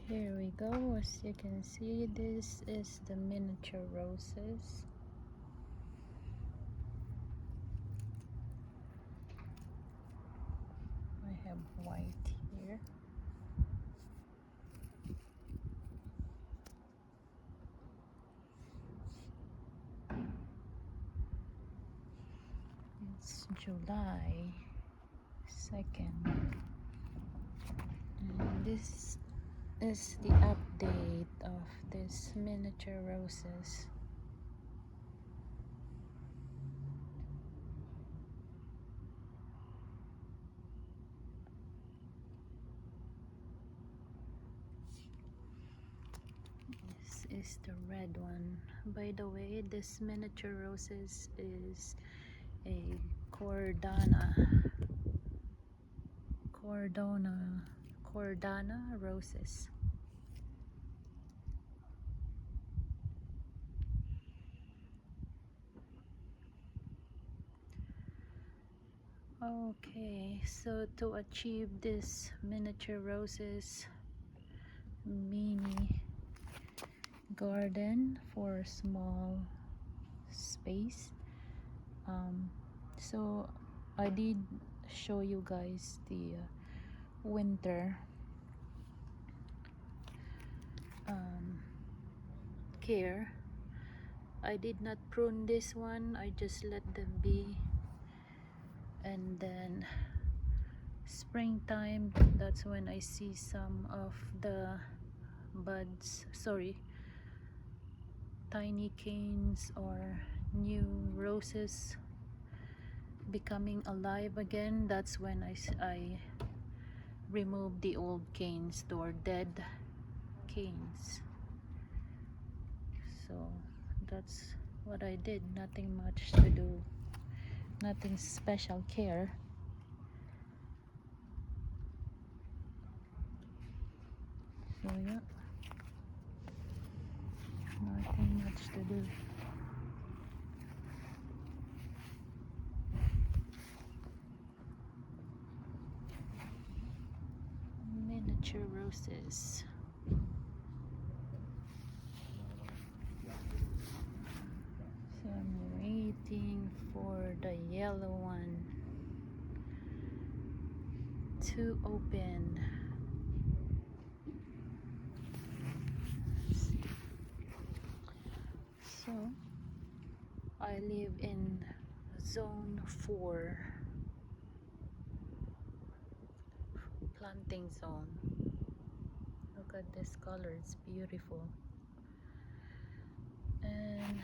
Here we go. As you can see, this is the miniature roses. I have white here. It's July 2nd. And this is the update of this miniature roses. This is the red one. By the way, this miniature roses is a Cordana roses. Okay, so to achieve this miniature roses mini garden for small space, so I did show you guys the winter care. I did not prune this one, I just let them be, and then springtime, that's when I see some of the buds, tiny canes or new roses becoming alive again. That's when I remove the old canes or dead canes. So that's what I did. Nothing much to do, nothing special care. So yeah, nothing much to do. Miniature roses. So I'm waiting for the yellow one to open. So I live in zone 4, planting zone. Look at this color, it's beautiful. And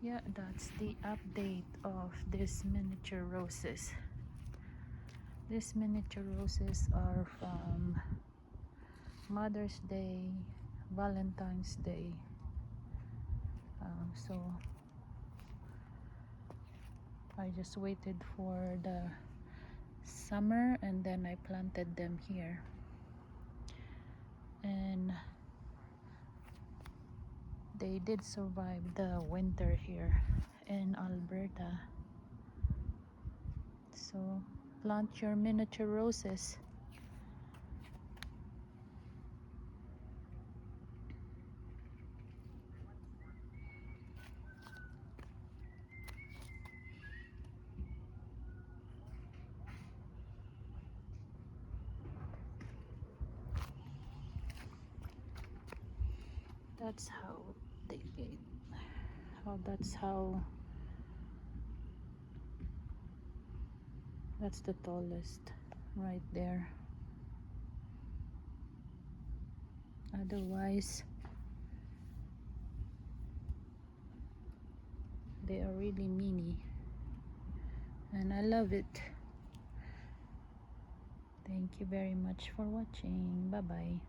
yeah, that's the update of this miniature roses. These miniature roses are from Mother's Day, Valentine's Day. So I just waited for the summer and then I planted them here. And they did survive the winter here in Alberta. So plant your miniature roses. That's how they get. That's the tallest right there. Otherwise, they are really mini, and I love it. Thank you very much for watching. Bye bye.